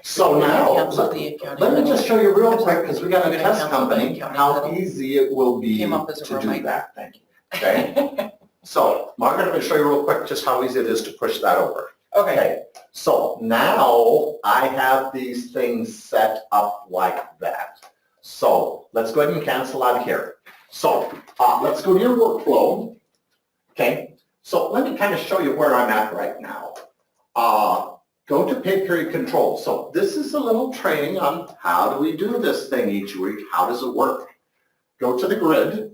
So now, Cancel the accounting. let me just show you real quick, because we got a We're gonna test cancel the company, accounting how little- easy it will be Came up as a to do reminder. that. Thank you. Okay? So, Margaret, I'm going to show you real quick just how easy it is to push that over. Okay, So now I have these things set up like that. So let's go ahead and cancel out of here. So let's go to your workflow. Okay, so let me kind of show you where I'm at right now. Go to pay period control. So this is a little training on how do we do this thing each week? How does it work? Go to the grid.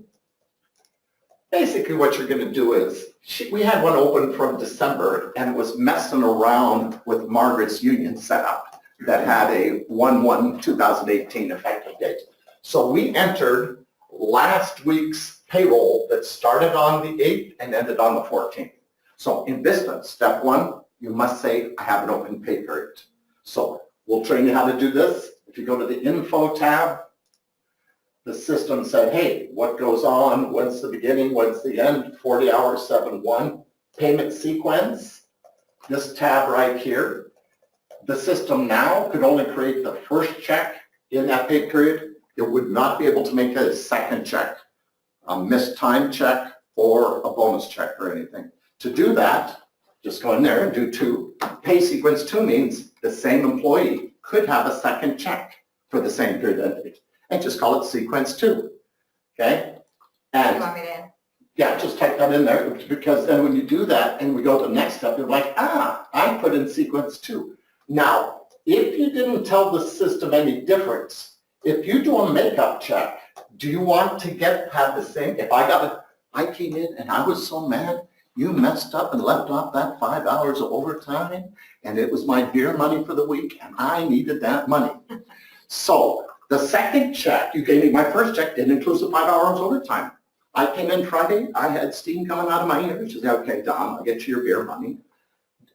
Basically what you're going to do is, we had one open from December and it was messing around with Margaret's union setup that had a 1/1/2018 effective date. So we entered last week's payroll that started on the 8th and ended on the 14th. So in business, step one, you must say, I have an open pay period. So we'll train you how to do this. If you go to the info tab, the system said, hey, what goes on? When's the beginning? When's the end? 40 hours, 7/1. Payment sequence, this tab right here. The system now could only create the first check in that pay period. It would not be able to make a second check, a missed time check, or a bonus check or anything. To do that, just go in there and do 2. Pay sequence 2 means the same employee could have a second check for the same period entity. And just call it sequence 2, okay? And You want me to? yeah, just type that in there, because then when you do that and we go to the next step, you're like, I put in sequence 2. Now, if you didn't tell the system any difference, if you do a makeup check, do you want to have the same? If I came in and I was so mad, you messed up and left off that 5 hours of overtime, and it was my beer money for the week, and I needed that money. So the second check, you gave me my first check, didn't include the 5 hours overtime. I came in Friday, I had steam coming out of my ears. You say, okay, Don, I'll get you your beer money.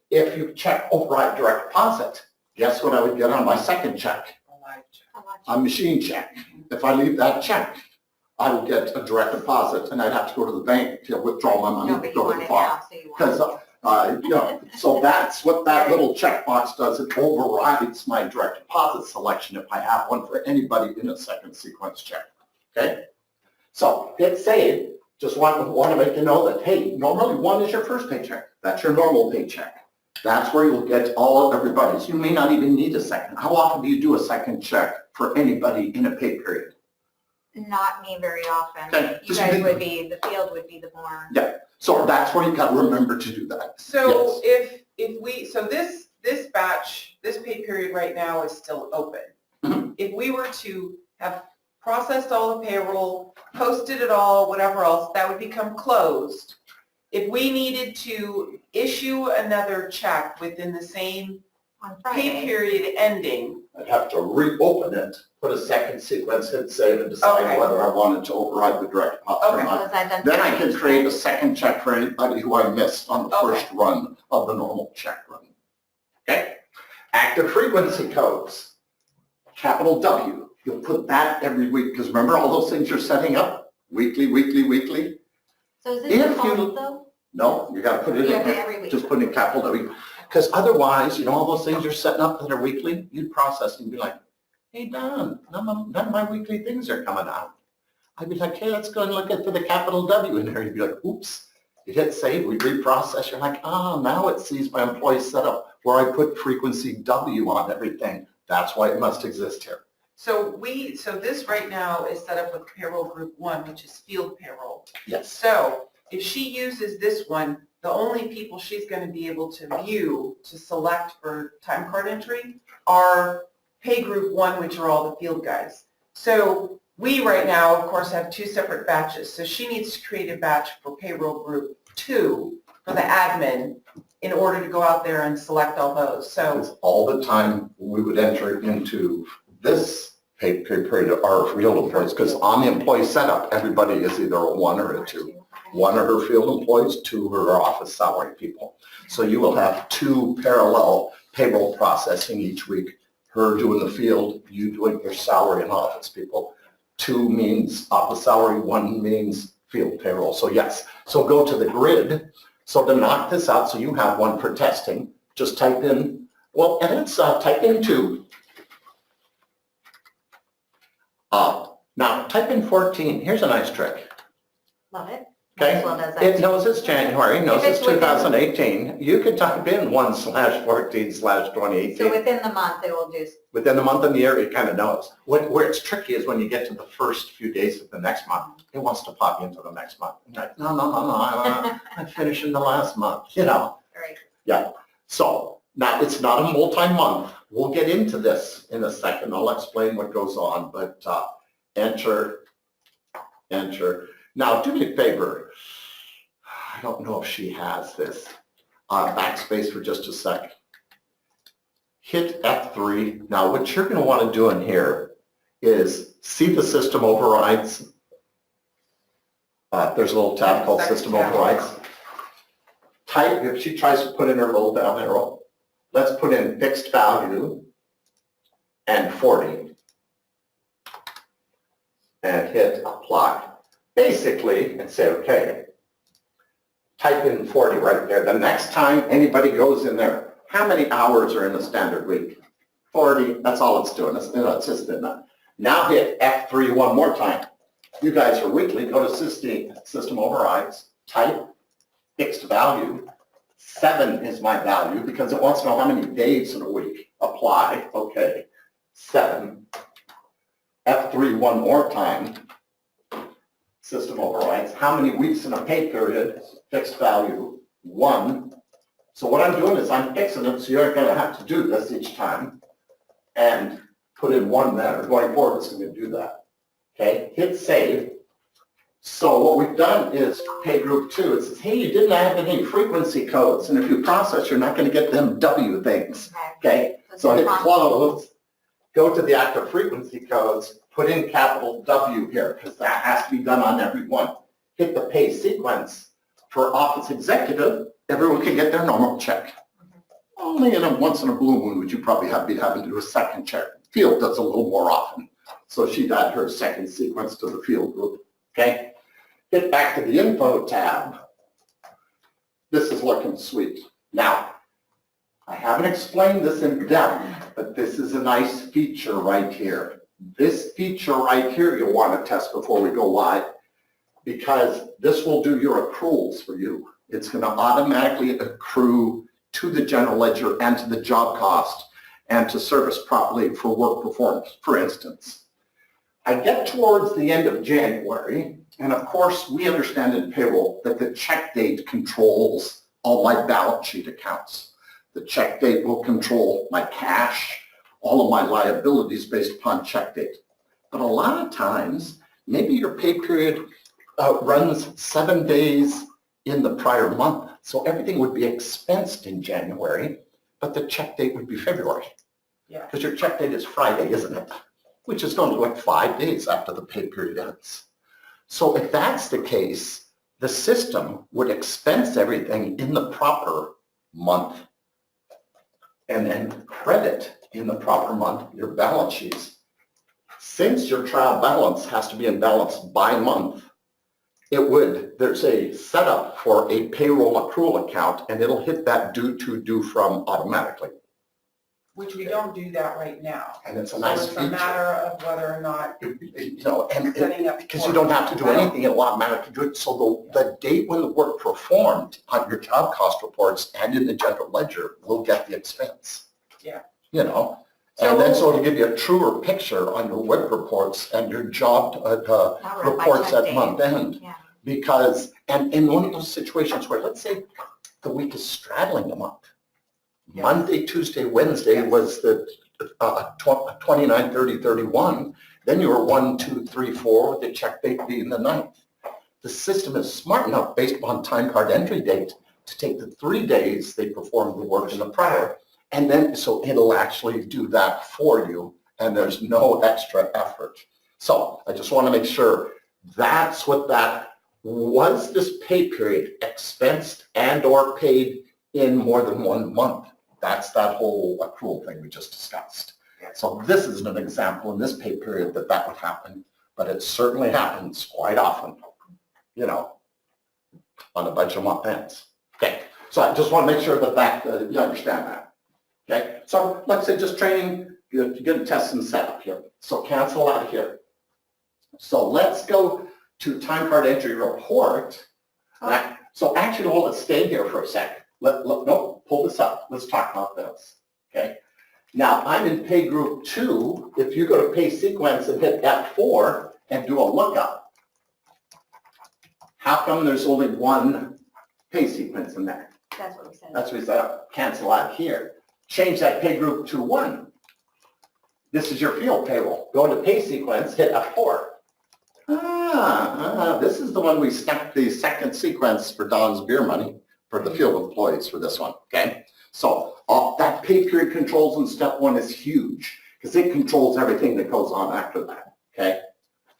If you check override direct deposit, guess what I would get on my second check? A machine check. If I leave that check, I would get a direct deposit, and I'd have to go to the bank to withdraw my money. No, but you want it now, so you want it. So that's what that little checkbox does. It overrides my direct deposit selection if I have one for anybody in a second sequence check. Okay? So hit save. Just want to make you know that, hey, normally 1 is your first paycheck. That's your normal paycheck. That's where you'll get all of everybody's. You may not even need a second. How often do you do a second check for anybody in a pay period? Not me very often. Okay. You guys would be, the field would be the more. Yeah. So that's where you got to remember to do that. so this batch, this pay period right now is still open. Mhm. If we were to have processed all the payroll, posted it all, whatever else, that would become closed. If we needed to issue another check within the same On pay Friday. period ending, I'd have to reopen it, put a second sequence, hit save, and decide Okay. whether I wanted to override the direct deposit or Okay. not. Was that done? Then I can create a second check for anybody who I missed on the first run of the normal check run. Okay? Active frequency codes, capital W. You'll put that every week, because remember all those things you're setting up? Weekly, weekly, weekly? So is If this you- default though? No, you gotta put it Yeah, in okay, there. every week. Just put in capital W. Because otherwise, all those things you're setting up that are weekly, you'd process and be like, hey, Don, none of my weekly things are coming out. I'd be like, hey, let's go and look for the capital W in there. You'd be like, oops. You hit save, we reprocess. You're like, now it sees my employee setup where I put frequency W on everything. That's why it must exist here. so this right now is set up with payroll group 1, which is field payroll. Yes. So if she uses this one, the only people she's going to be able to view to select for time card entry are pay group 1, which are all the field guys. So we right now, of course, have 2 separate batches. So she needs to create a batch for payroll group 2 for the admin in order to go out there and select all those. So Because all the time we would enter into this pay period our field employees, because on the employee setup, everybody is either a 1 or a 2. 1 are her field employees, 2 are her office salary people. So you will have 2 parallel payroll processing each week. Her doing the field, you doing your salary and office people. 2 means office salary, 1 means field payroll. So yes, so go to the grid. So to knock this out, so you have one for testing, just type in Well, and it's type in 2. Now, type in 14. Here's a nice trick. Love it. Okay. Might as well does that It too. knows it's January, knows If it's it's within- 2018. You could type in 1/14/2018. So within the month, it will do, Within the month and the year, it kind of knows. Where it's tricky is when you get to the first few days of the next month, it wants to pop into the next month. You're like, no, I'm finishing the last month, you know? right. Yeah. So now it's not a multi-month. We'll get into this in a second. I'll explain what goes on, but enter. Now, do me a favor. I don't know if she has this. Backspace for just a sec. Hit F3. Now, what you're going to want to do in here is see the system overrides. There's a little tab called System Overrides. Type, if she tries to put in her little down arrow, let's put in fixed value and 40 and hit apply. Basically, and say, okay, type in 40 right there. The next time anybody goes in there, how many hours are in a standard week? 40, that's all it's doing. It's just in that. Now hit F3 one more time. You guys are weekly, go to system overrides, type fixed value. 7 is my value because it wants to know how many days in a week. Apply, okay, 7. F3 one more time. System overrides. How many weeks in a pay period? Fixed value, 1. So what I'm doing is I'm fixing it so you're going to have to do this each time and put in 1 there. Going forward, it's going to do that. Okay, hit save. So what we've done is pay group 2. It says, hey, you didn't have any frequency codes, and if you process, you're not going to get them W things. Okay, so hit close, go to the active frequency codes, put in capital W here, because that has to be done on every one. Hit the pay sequence. For office executive, everyone can get their normal check. Only once in a blue moon would you probably be having to do a second check. Field does a little more often. So she'd add her second sequence to the field group. Okay? Hit back to the info tab. This is looking sweet. Now, I haven't explained this in depth, but this is a nice feature right here. This feature right here you'll want to test before we go live, because this will do your accruals for you. It's going to automatically accrue to the general ledger and to the job cost and to service properly for work performed, for instance. I get towards the end of January, and of course we understand in payroll that the check date controls all my balance sheet accounts. The check date will control my cash, all of my liabilities based upon check date. But a lot of times, maybe your pay period runs 7 days in the prior month. So everything would be expensed in January, but the check date would be February. Yeah. Because your check date is Friday, isn't it? Which is going to be like 5 days after the pay period ends. So if that's the case, the system would expense everything in the proper month and then credit in the proper month your balance sheets. Since your trial balance has to be in balance by month, there's a setup for a payroll accrual account, and it'll hit that due to, due from automatically. Which we don't do that right now. And it's a So nice it's a feature. matter of whether or not setting up. Because you don't have to do anything, it'll automatically do it. So the date when the work performed on your job cost reports and in the general ledger will get the expense. Yeah. You know, and then so to give you a truer picture on your work reports and your job reports at month end. Yeah. Because, and in one of those situations where, let's say the week is straddling a month. Yes. Monday, Tuesday, Wednesday Yes. was the 29, 30, 31. Then you were 1, 2, 3, 4 with the check date being the 9th. The system is smart enough based upon time card entry date to take the 3 days they performed the work in the prior, and then so it'll actually do that for you, and there's no extra effort. So I just want to make sure that's what that was. This pay period expensed and or paid in more than 1 month. That's that whole accrual thing we just discussed. So this is an example in this pay period that would happen, but it certainly happens quite often, you know, on a bunch of month ends. Okay, so I just want to make sure that you understand that. Okay, so like I said, just training, you're going to test and set up here. So cancel out of here. So let's go to time card entry report. So actually, well, let's stay here for a sec. No, pull this up. Let's talk about this. Okay. Now, I'm in pay group 2. If you go to pay sequence and hit F4 and do a lookup, how come there's only one pay sequence in there? That's what we said. That's what we said, cancel out here. Change that pay group to 1. This is your field payroll. Go into pay sequence, hit F4. This is the one we stuck the second sequence for Don's beer money for the field employees for this one, okay? So that pay period controls in step 1 is huge because it controls everything that goes on after that, okay?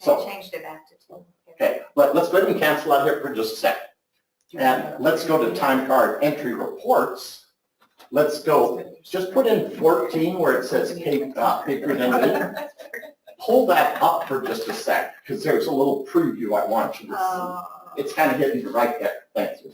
I changed it back to 2. Okay, let's go ahead and cancel out here for just a sec. And let's go to time card entry reports. Let's go, just put in 14 where it says pay period entry. Pull that up for just a sec, because there's a little preview I want you to see. It's kind of hidden right there. Thank you.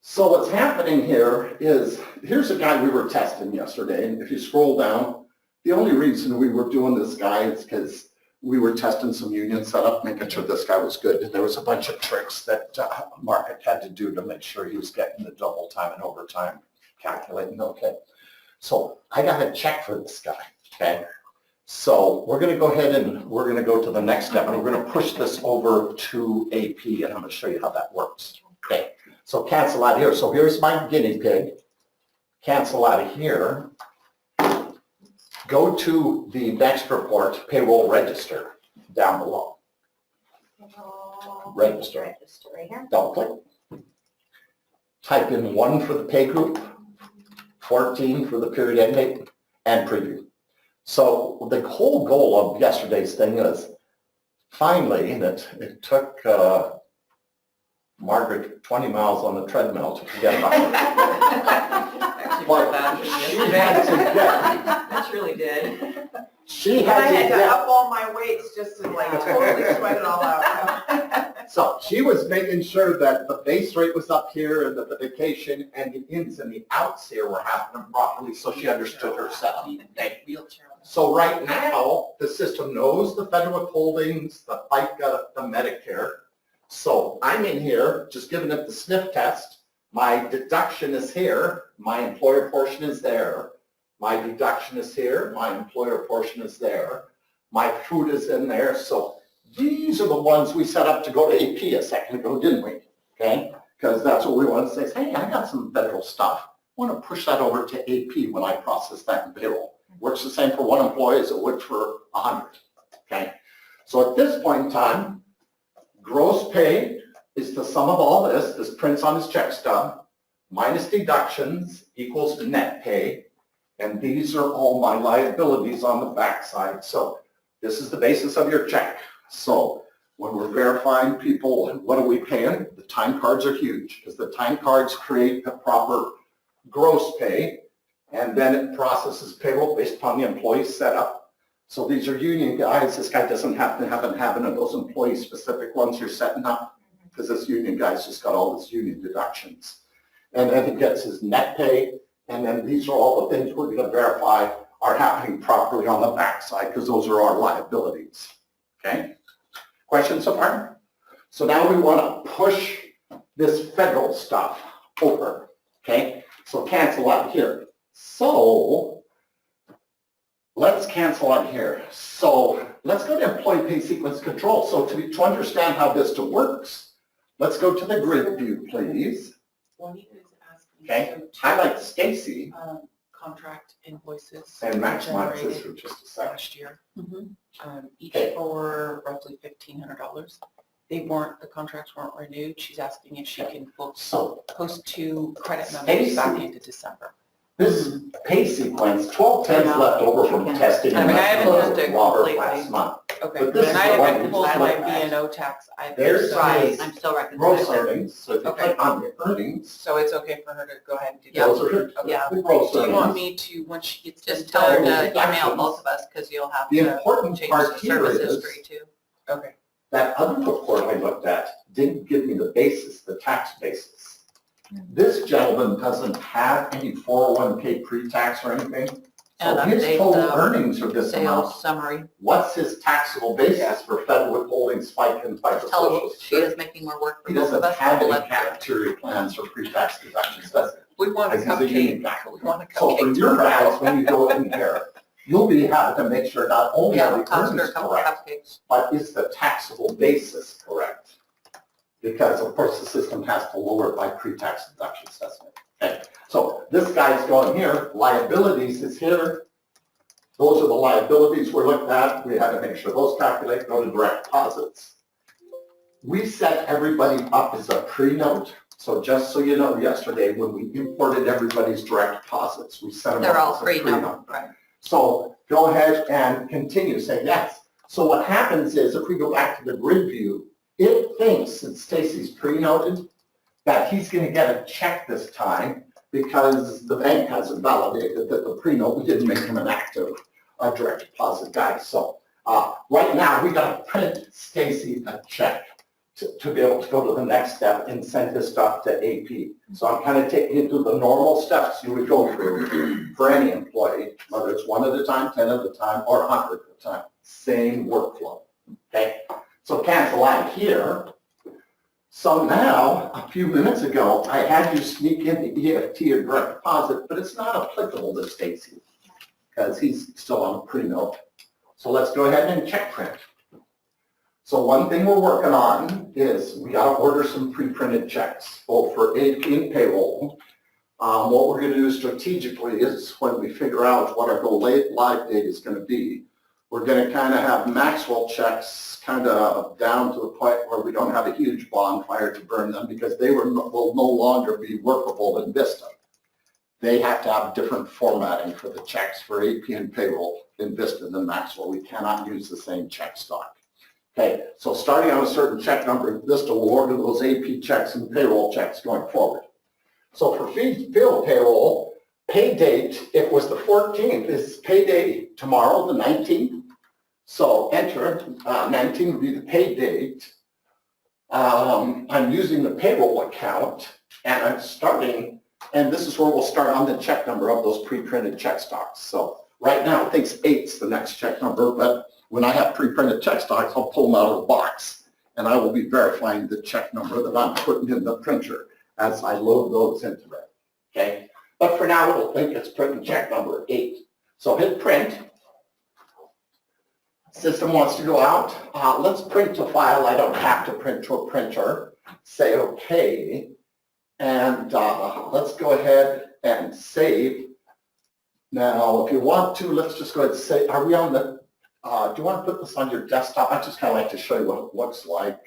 So what's happening here is, here's a guy we were testing yesterday, and if you scroll down, the only reason we were doing this guy is because we were testing some union setup, making sure this guy was good. And there was a bunch of tricks that Mark had to do to make sure he was getting the double time and overtime calculating. Okay. So I got a check for this guy. Okay. So we're going to go ahead and we're going to go to the next step, and we're going to push this over to AP, and I'm going to show you how that works. Okay. So cancel out here. So here's my guinea pig. Cancel out of here. Go to the next report, payroll register, down below. Register. Register right here. Double click. Type in 1 for the pay group, 14 for the period end date, and preview. So the whole goal of yesterday's thing is finally that it took Margaret 20 miles on the treadmill to forget about it. But she had to get, That really did. she I had had to to get, up all my weights just to like totally sweat it all out. so she was making sure that the base rate was up here and that the vacation and the ins and the outs here were happening properly, so she understood her setup. So right now, the system knows the federal withholdings, the FICA, the Medicare. So I'm in here, just giving it the sniff test. My deduction is here, my employer portion is there. My deduction is here, my employer portion is there. My food is in there, so these are the ones we set up to go to AP a second ago, didn't we? Okay, because that's what we want to say, hey, I got some federal stuff. I want to push that over to AP when I process that in payroll. Works the same for one employee as it would for 100, okay? So at this point in time, gross pay is the sum of all this prints on his check stub, minus deductions equals net pay, and these are all my liabilities on the backside. So this is the basis of your check. So when we're verifying people, what are we paying? The time cards are huge, because the time cards create the proper gross pay, and then it processes payroll based upon the employee setup. So these are union guys. This guy doesn't have to have one of those employee-specific ones you're setting up, because this union guy's just got all his union deductions. And then he gets his net pay, and then these are all the things we're going to verify are happening properly on the backside, because those are our liabilities. Okay? Questions so far? So now we want to push this federal stuff over. Okay? So cancel out here. So let's cancel out here. So let's go to employee pay sequence control. So to understand how this works, let's go to the grid view, please. Juanita is asking. Okay, so highlight Stacy contract invoices. and maximize this generated for just a second. last year. Each Okay. for roughly $1,500. The contracts weren't renewed. She's asking if she can book, So post 2 credit numbers back into December. this pay sequence, 1210's left over from testing I mean, I haven't looked at Robert completely. last month. Okay, But this and is I the one haven't we pulled just my looked at. B&O tax either. There's so- right. I'm still Gross reconciling. earnings, so if you Okay. click on the earnings, So it's okay for her to go ahead and do that? those are her, Yeah. the gross Do you want earnings. me to, once she gets Just this tell her done? to email both of us, because you'll have The to important change part the here service is history too. Okay. that other report I looked at didn't give me the basis, the tax basis. This gentleman doesn't have any 401k pre-tax or anything. So And his update total the earnings are this amount. Sales summary. What's his taxable basis for federal withholding stipend by the Tell Social her she is Security? making more work for He both of doesn't us. have We'll any let- cafeteria plans or pre-tax deductions, does he? We want a Because he's a union cupcake. guy. We want a So for cupcake. your guys, when you go in here, you'll be having to make sure not only Yeah, are the toss her a earnings couple correct, cupcakes. but is the taxable basis correct? Because of course the system has to lower it by pre-tax deductions, doesn't it? Okay, so this guy's going here, liabilities is here. Those are the liabilities we're looking at. We had to make sure those calculate, go to direct deposits. We set everybody up as a pre-note. So just so you know, yesterday when we imported everybody's direct deposits, we set them They're all up as a free pre-note. now, right? So go ahead and continue, say yes. So what happens is if we go back to the grid view, it thinks, since Stacy's pre-noted, that he's gonna get a check this time because the bank hasn't validated that the pre-note, we didn't make him an active direct deposit guy. So right now, we gotta print Stacy a check to be able to go to the next step and send this stuff to AP. So I'm kind of taking you through the normal steps you would go through for any employee, whether it's 1 at a time, 10 at a time, or 100 at a time. Same workflow, okay? So cancel out here. So now, a few minutes ago, I had you sneak in the EFT or direct deposit, but it's not applicable to Stacy because he's still on a pre-note. So let's go ahead and check print. So one thing we're working on is we gotta order some pre-printed checks, both for AP and payroll. What we're gonna do strategically is when we figure out what our go live date is gonna be, we're gonna kind of have Maxwell checks kind of down to the point where we don't have a huge bonfire to burn them because they will no longer be workable in Vista. They have to have different formatting for the checks for AP and payroll in Vista than Maxwell. We cannot use the same check stock. Okay, so starting on a certain check number in Vista, we'll order those AP checks and payroll checks going forward. So for field payroll, pay date, it was the 14th, is payday tomorrow, the 19th. So enter, 19 would be the pay date. I'm using the payroll account and I'm starting, and this is where we'll start on the check number of those pre-printed check stocks. So right now it thinks 8's the next check number, but when I have pre-printed check stocks, I'll pull them out of the box and I will be verifying the check number that I'm putting in the printer as I load those into it, okay? But for now, it'll think it's printing check number 8. So hit print. System wants to go out. Let's print to file. I don't have to print to a printer. Say okay. And let's go ahead and save. Now, if you want to, let's just go ahead and say, are we on the, do you want to put this on your desktop? I just kind of like to show you what it looks like.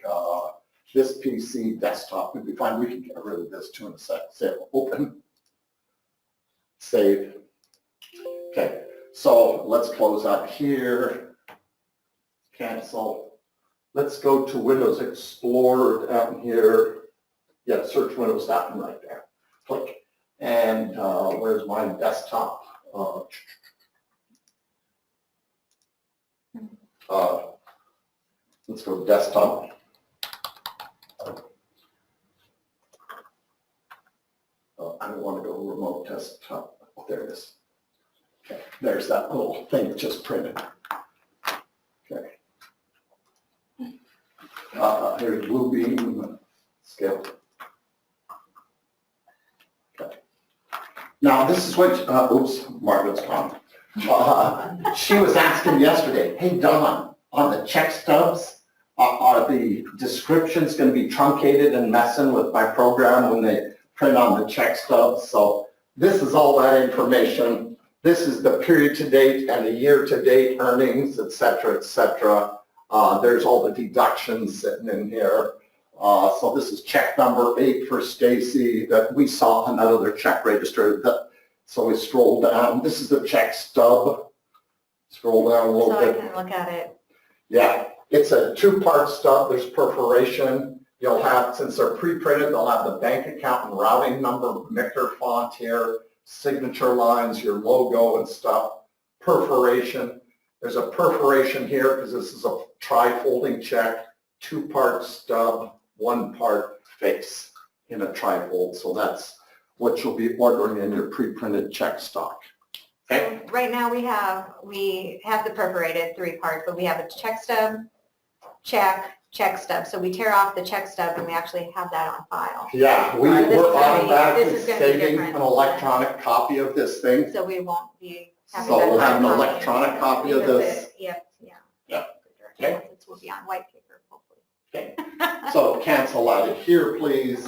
This PC desktop would be fine. We can get rid of this too in a sec. Say open. Save. Okay, so let's close out here. Cancel. Let's go to Windows Explorer down here. Yeah, search Windows, that one right there. Click. And where's my desktop? Let's go to desktop. I don't want to go remote desktop. Oh, there it is. Okay, there's that little thing that just printed. Okay. Here's Bluebeam scale. Okay. Now this is what, oops, Margaret's gone. She was asking yesterday, hey Don, on the check stubs, are the descriptions going to be truncated and messing with my program when they print on the check stubs? So this is all that information. This is the period to date and the year to date earnings, et cetera, et cetera. There's all the deductions sitting in here. So this is check number 8 for Stacy that we saw on that other check register. So we scroll down. This is the check stub. Scroll down a little So bit. I can look at it. Yeah, it's a 2-part stub. There's perforation. You'll have, since they're pre-printed, they'll have the bank account and routing number, Micker font here, signature lines, your logo and stuff, perforation. There's a perforation here because this is a tri-folding check, 2-part stub, 1-part face. in a trifold. So that's what you'll be ordering in your pre-printed check stock. Okay? So right now we have the perforated 3 parts, but we have a check stub, check stub. So we tear off the check stub and we actually have that on file. Yeah, we This is were gonna be- automatically this is gonna be saving different. an electronic copy of this thing. So we won't be having So that we'll have an hard copy. electronic copy of Because this. Yep, yeah. Yeah. The Okay. license will be on white paper, hopefully. Okay. So cancel out of here, please.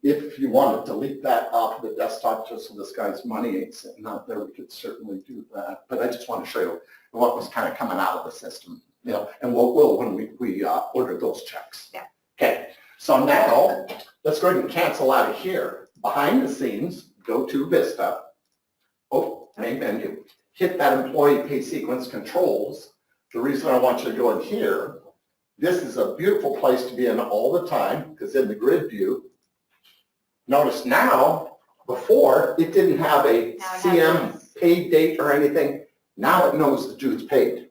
If you want to delete that off the desktop, just so this guy's money ain't sitting out there, we could certainly do that. But I just want to show you what was kind of coming out of the system, you know, and what will when we order those checks. Yeah. Okay, so now let's go ahead and cancel out of here. Behind the scenes, go to Vista. Oh, main menu. Hit that employee pay sequence controls. The reason I want you to go in here, this is a beautiful place to be in all the time, because in the grid view, notice now, before, it didn't have a Now it has CM this. paid date or anything. Now it knows the dude's paid.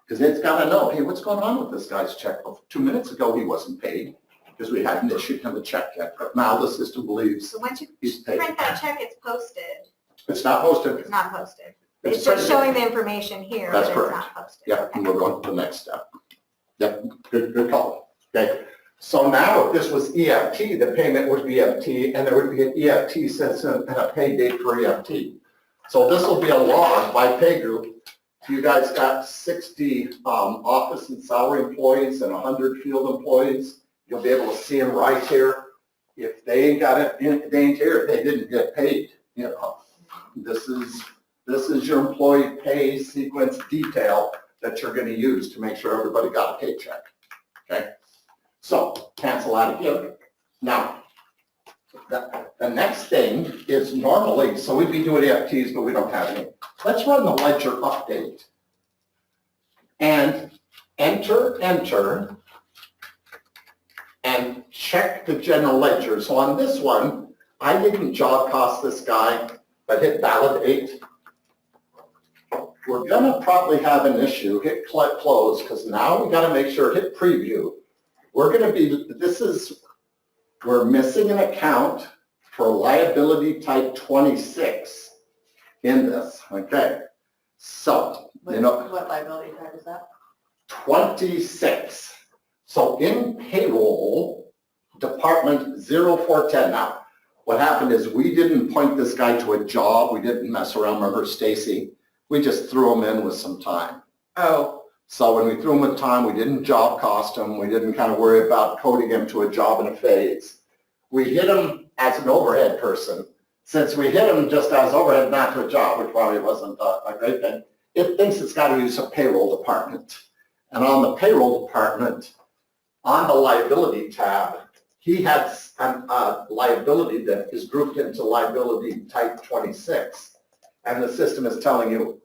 Because it's got to know, hey, what's going on with this guy's check? Well, 2 minutes ago, he wasn't paid because we hadn't issued him a check yet. But now the system believes So once you he's paid. print that check, it's posted. It's not posted. It's not posted. It's It's just printed. showing the information here, but That's it's correct. not posted. Yep, Okay. and we're going to the next step. Yep, good call. Okay, so now if this was EFT, the payment would be EFT, and there would be an EFT system and a pay date for EFT. So this will be a log by pay group. You guys got 60 office and salary employees and 100 field employees. You'll be able to see them right here. If they ain't got it, they ain't here, they didn't get paid. You know, this is your employee pay sequence detail that you're going to use to make sure everybody got a paycheck. Okay? So cancel out of here. Now, the next thing is normally, so we'd be doing EFTs, but we don't have any. Let's run the ledger update. And enter, and check the general ledger. So on this one, I didn't job cost this guy, but hit validate. We're gonna probably have an issue, hit close, because now we gotta make sure, hit preview. We're gonna be, we're missing an account for liability type 26 in this, okay? So, you know, What liability type is that? 26. So in payroll, department 0410. Now, what happened is we didn't point this guy to a job. We didn't mess around. Remember Stacy? We just threw him in with some time. Oh, So when we threw him with time, we didn't job cost him. We didn't kind of worry about coding him to a job in a phase. We hit him as an overhead person. Since we hit him just as overhead, not to a job, which probably wasn't a great thing, it thinks it's got to use a payroll department. And on the payroll department, on the liability tab, he has a liability that is grouped into liability type 26. And the system is telling you,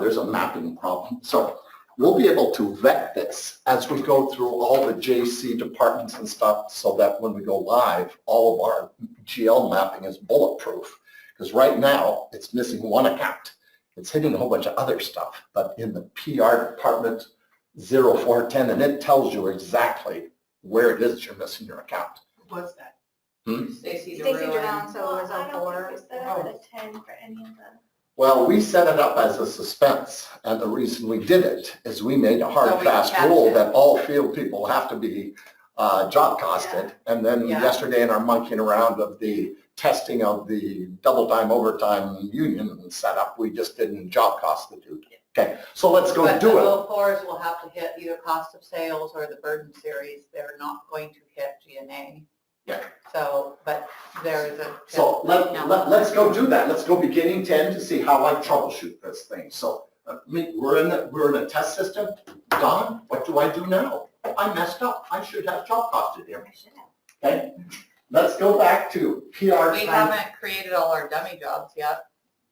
there's a mapping problem. So we'll be able to vet this as we go through all the JC departments and stuff so that when we go live, all of our GL mapping is bulletproof. Because right now, it's missing one account. It's hitting a whole bunch of other stuff. But in the PR department 0410, and it tells you exactly where it is you're missing your account. what's that? Stacy Jerome, so it was I don't 04. think we set up a 10 for any of them. Well, we set it up as a suspense, and the reason we did it is we made a hard, So we fast capped rule it. that all field people have to be job costed. And then Yeah. yesterday in our monkeying around of the testing of the double time overtime union setup, we just didn't job cost the dude. Okay, so let's go But do the it. low fours will have to hit either cost of sales or the burden series. They're not going to hit G&A. Yeah. So, but there is a. So let's go do that. Let's go beginning 10 to see how I troubleshoot this thing. So we're in a test system. Don, what do I do now? I messed up. I should have job costed him. I should have. Okay, let's go back to PR We time. haven't created all our dummy jobs yet.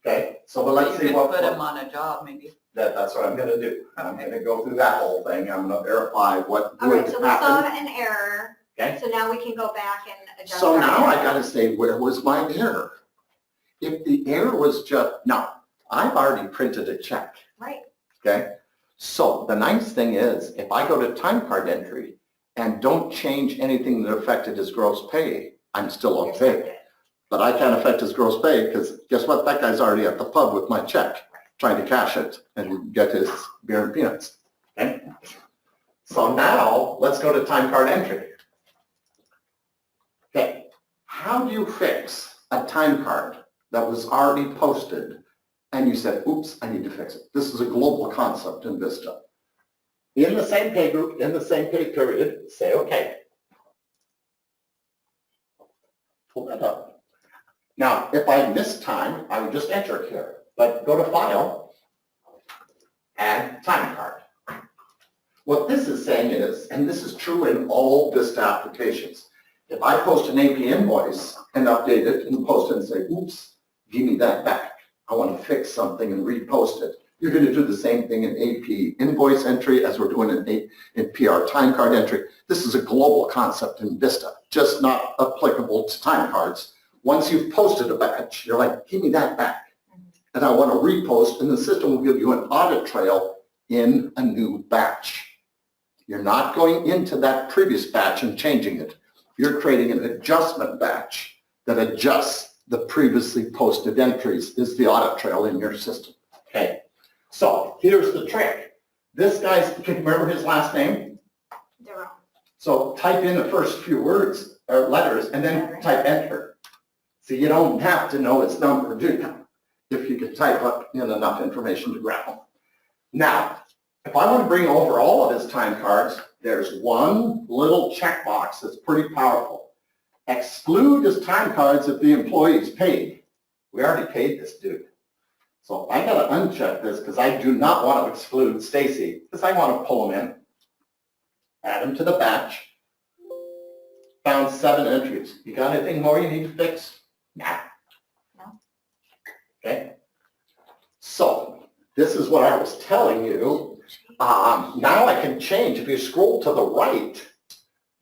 Okay, so but let's see You what, could put them on a job maybe. that's what I'm gonna do. I'm gonna go through that whole thing. I'm gonna verify what All right, would so we saw happen. an error. Okay. So now we can go back and adjust. So our now I error. gotta say, where was my error? If the error was just, now, I've already printed a check. Right. Okay, so the nice thing is, if I go to time card entry and don't change anything that affected his gross pay, I'm still You're okay. separate. But I can't affect his gross pay because guess what? That guy's already at the pub with my check, trying to cash it and get his beer and peanuts. Okay? So now let's go to time card entry. Okay, how do you fix a time card that was already posted and you said, oops, I need to fix it? This is a global concept in Vista. In the same pay group, in the same pay period, say okay. Pull that up. Now, if I miss time, I would just enter it here, but go to File, Add Time Card. What this is saying is, and this is true in all Vista applications, if I post an AP invoice and update it and post it and say, oops, give me that back. I want to fix something and repost it. You're going to do the same thing in AP invoice entry as we're doing in PR time card entry. This is a global concept in Vista, just not applicable to time cards. Once you've posted a batch, you're like, give me that back. And I want to repost, and the system will give you an audit trail in a new batch. You're not going into that previous batch and changing it. You're creating an adjustment batch that adjusts the previously posted entries is the audit trail in your system. Okay, so here's the trick. This guy's, can you remember his last name? They're wrong. So type in the first few words or letters and then type enter. So you don't have to know its number, do you? If you can type up in enough information to grab them. Now, if I want to bring over all of his time cards, there's one little checkbox that's pretty powerful. Exclude his time cards if the employee is paid. We already paid this dude. So I got to uncheck this because I do not want to exclude Stacy because I want to pull him in. Add him to the batch. Found 7 entries. You got anything more you need to fix? Nah. No. Okay. So this is what I was telling you. Now I can change. If you scroll to the right,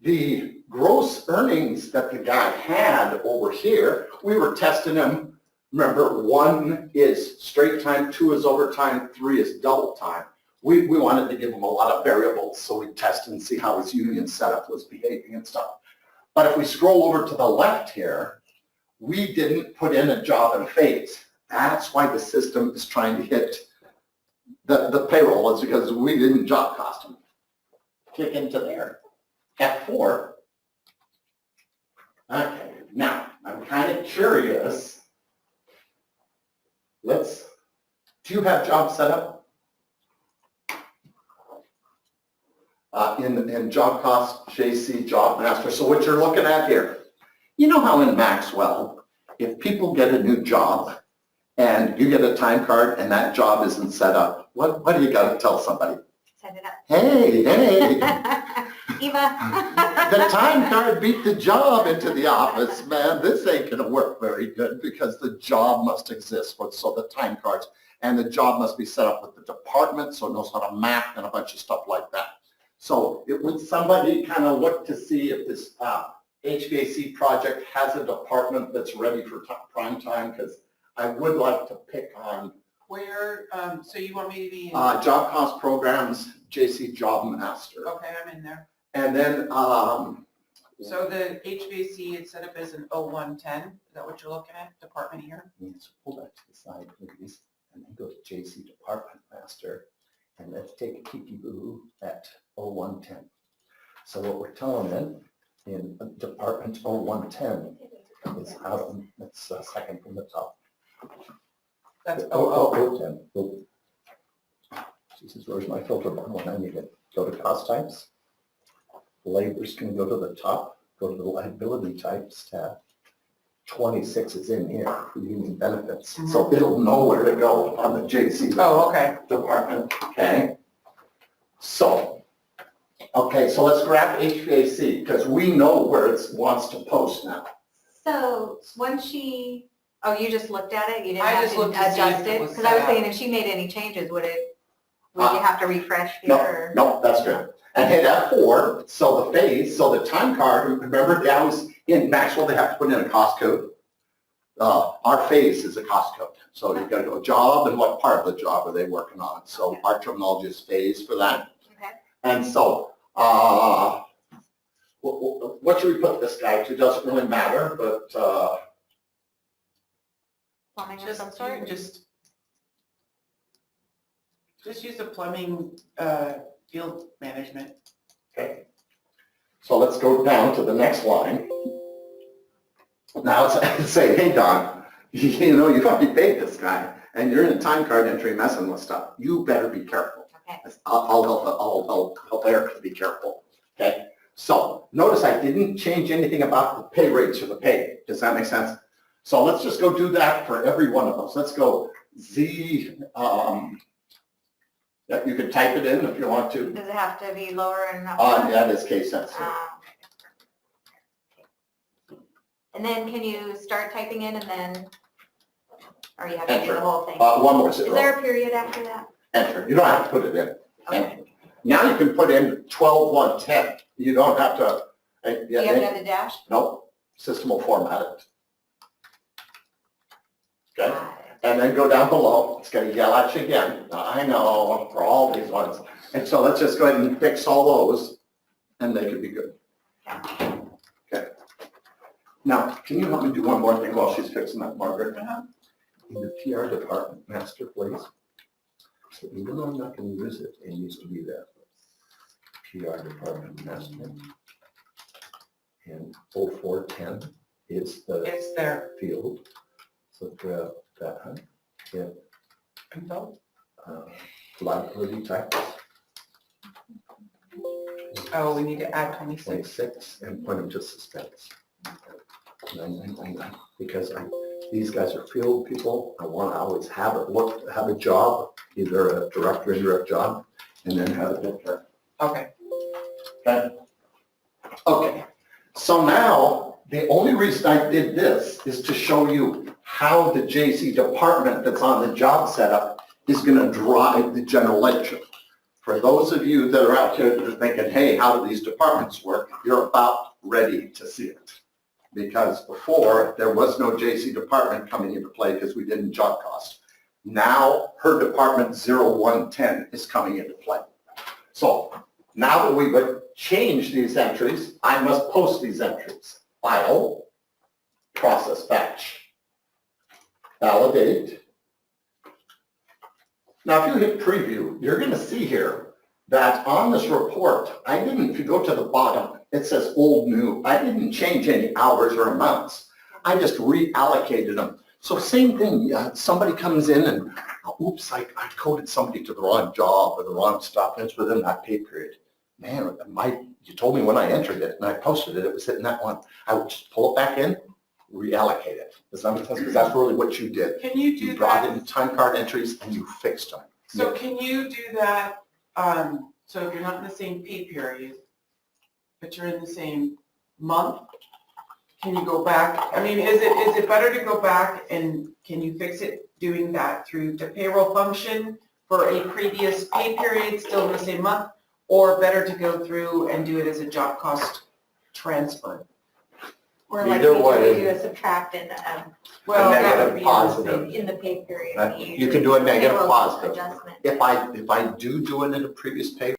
the gross earnings that the guy had over here, we were testing him. Remember, 1 is straight time, 2 is overtime, 3 is double time. We wanted to give him a lot of variables so we test and see how his union setup was behaving and stuff. But if we scroll over to the left here, we didn't put in a job and phase. That's why the system is trying to hit the payroll, is because we didn't job cost him. Click into there. F4. Okay, now I'm kind of curious. Do you have job set up? In job cost, JC, job master. So what you're looking at here, you know how in Maxwell, if people get a new job and you get a time card and that job isn't set up, what do you got to tell somebody? Set it up. Hey, Eva. the time card beat the job into the office, man. This ain't going to work very good because the job must exist. So the time cards and the job must be set up with the department so it knows how to map and a bunch of stuff like that. So would somebody kind of look to see if this HVAC project has a department that's ready for prime time? Because I would like to pick on Where, so you want me to be in? job cost programs, JC Job Master. Okay, I'm in there. And then, So the HVAC is set up as an 0110, is that what you're looking at, department here? let's pull that to the side, please, and then go to JC Department Master, and let's take a peekaboo at 0110. So what we're telling them in Department 0110 is out, it's second from the top. That's 00. 010. Oh. Jesus, where's my filter bar when I need it? Go to cost types. Labor's can go to the top, go to the liability types tab. 26 is in here for union benefits. So it'll know where to go on the JC Oh, okay. department, okay? So, okay, so let's grab HVAC because we know where it wants to post now. So once she, oh, you just looked at it? You didn't I have just to looked to see if adjust it it? was Because I was set thinking up. if she made any changes, would you have to refresh here? No, or- no, that's good. And hit F4, so the phase, so the time card, remember down in Maxwell, they have to put in a cost code. Our phase is a cost code. So you gotta go job and what part of the job are they working on? So our terminology is phase for that. Okay. And so, what should we put this guy to? Doesn't really matter, but, Plumbing of Just, some you sort? can just use a plumbing, field management. okay. So let's go down to the next line. Now it's say, hey, Don, you know, you've already paid this guy, and you're in a time card entry messing with stuff. You better be careful. Okay. I'll help Eric to be careful, okay? So notice I didn't change anything about the pay rates or the pay. Does that make sense? So let's just go do that for every one of those. Let's go Z, yeah, you can type it in if you want to. Does it have to be lower and up? That is case sensitive. And then can you start typing in and then, or you have to do Enter. the whole thing? One more Is zero. there a period after that? Enter. You don't have to put it in. Okay. Now you can put in 12-1-10. You don't have to. Do you have another dash? No, system will format it. Okay, Got it. and then go down below. It's going to yell at you again. I know for all these ones. And so let's just go ahead and fix all those, and they could be good. Okay. Now, can you help me do one more thing while she's fixing that, Margaret? In the PR department master, please. So even though I'm not going to use it, it needs to be there. PR department master. And 0410 is the It's there. field. So grab that, huh? Yeah. Info? Liability types, Oh, we need to add 26. 26, and point them to suspense. 9999, because these guys are field people. I want to always have a job, either a direct or indirect job, and then have it in there. Okay. Okay. Okay. So now, the only reason I did this is to show you how the JC department that's on the job setup is going to drive the general ledger. For those of you that are out here that are thinking, hey, how do these departments work? You're about ready to see it. Because before, there was no JC department coming into play because we didn't job cost. Now, her department 0110 is coming into play. So now that we would change these entries, I must post these entries. File, process batch, validate. Now, if you hit preview, you're going to see here that on this report, if you go to the bottom, it says old, new. I didn't change any hours or amounts. I just reallocated them. So same thing, somebody comes in and, oops, I coded somebody to the wrong job or the wrong stuff, and it's within that pay period. Man, you told me when I entered it and I posted it, it was hitting that one. I would just pull it back in, reallocate it. Does that make sense? Because that's really what you did. Can you You do brought that? in time card entries and you fixed them. So can you do that, so if you're not in the same pay period, but you're in the same month, can you go back? I mean, is it better to go back and can you fix it doing that through the payroll function for a previous pay period still in the same month? Or better to go through and do it as a job cost transfer? Or like Either we way. do a subtract in, Well, that negative would be in the positive. same- in the pay period. You can do a negative Payroll positive. Adjustment. If I do it in a previous pay